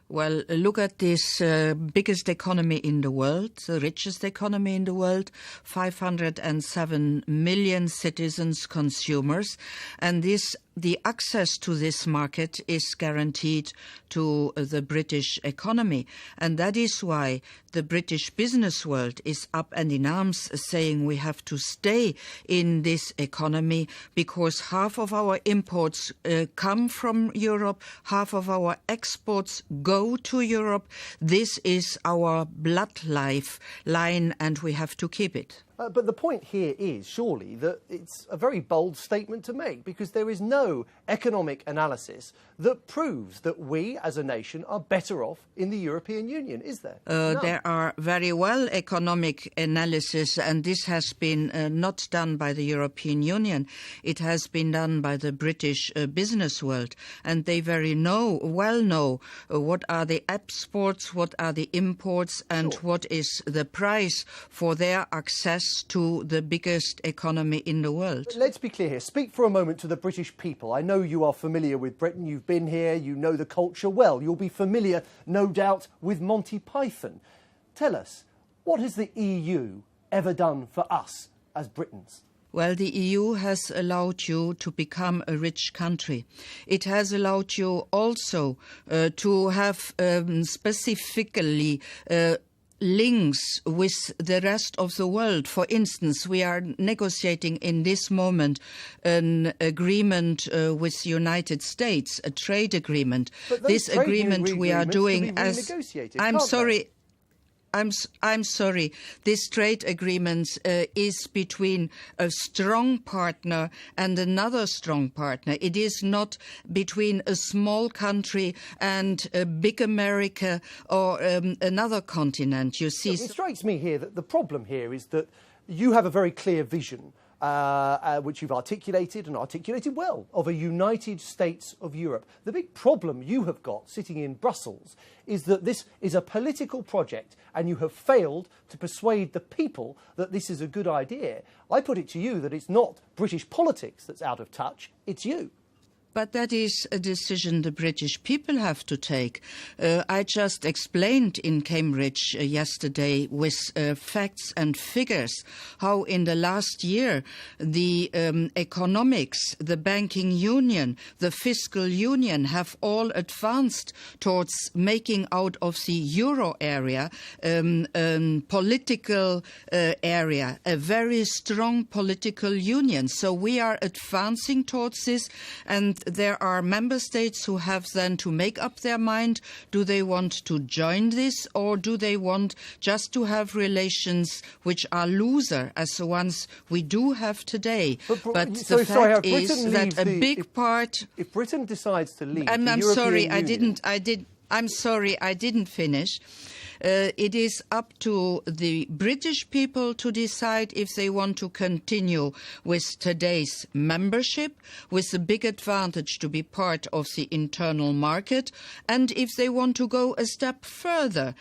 Well, look at this biggest economy in the world, the richest economy in the world, 507 million citizens, consumers, and the access to this market is guaranteed to the British economy. And that is why the British business world is up and in arms, saying we have to stay in this economy because half of our imports come from Europe, half of our exports go to Europe. This is our bloodline and we have to keep it. But the point here is, surely, that it's a very bold statement to make because there is no economic analysis that proves that we, as a nation, are better off in the European Union, is there? There are very well economic analysis, and this has been not done by the European Union. It has been done by the British business world, and they very well know what are the exports, what are the imports, and what is the price for their access to the biggest economy in the world. But let's be clear here. Speak for a moment to the British people. I know you are familiar with Britain. You've been here. You know the culture well. You'll be familiar, no doubt, with Monty Python. Tell us, what has the EU ever done for us as Britons? Well, the EU has allowed you to become a rich country. It has allowed you also to have specifically links with the rest of the world. For instance, we are negotiating in this moment an agreement with the United States, a trade agreement. This agreement we are doing as... I'm sorry. This trade agreement is between a strong partner and another strong partner. It is not between a small country and a big America or another continent. You see, it strikes me here that the problem here is that you have a very clear vision, which you've articulated and articulated well, of a United States of Europe. The big problem you have got sitting in Brussels is that this is a political project and you have failed to persuade the people that this is a good idea. I put it to you that it's not British politics that's out of touch, it's you. But that is a decision the British people have to take. I just explained in Cambridge yesterday with facts and figures how in the last year the economics, the banking union, the fiscal union have all advanced towards making out of the euro area political area, a very strong political union. So we are advancing towards this, and there are member states who have then to make up their mind. Do they want to join this, or do they want just to have relations which are looser as the ones we do have today? But the fact is that a big part... If Britain decides to leave I'm sorry, I'm sorry, I didn't finish. It is up to the British people to decide if they want to continue with today's membership, with the big advantage to be part of the internal market, and if they want to go a step further,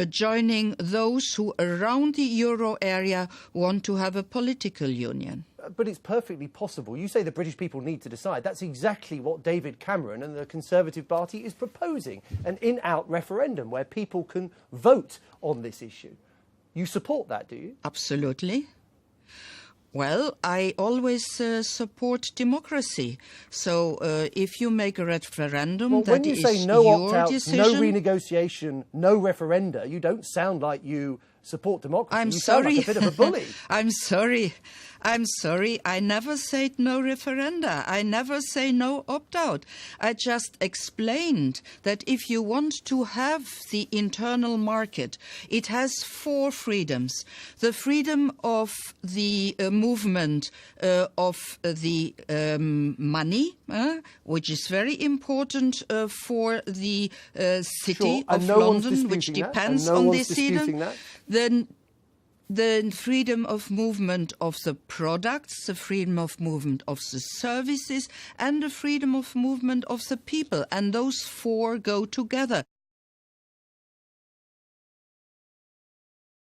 joining those who around the euro area want to have a political union. But it's perfectly possible. You say the British people need to decide. That's exactly what David Cameron and the Conservative Party is proposing, an in-out referendum where people can vote on this issue. You support that, do you? Absolutely. Well, I always support democracy. So if you make a referendum, that is your decision. When you say no opt-out, no renegotiation, no referenda, you don't sound like you support democracy. I'm you sorry. sound like a bit of a bully. I'm sorry. I never said no referenda. I never say no opt-out. I just explained that if you want to have the internal market, it has 4 freedoms. The freedom of the movement of the money, which is very important for the city of London, which depends on this freedom. Then the freedom of movement of the products, the freedom of movement of the services, and the freedom of movement of the people. And those 4 go together.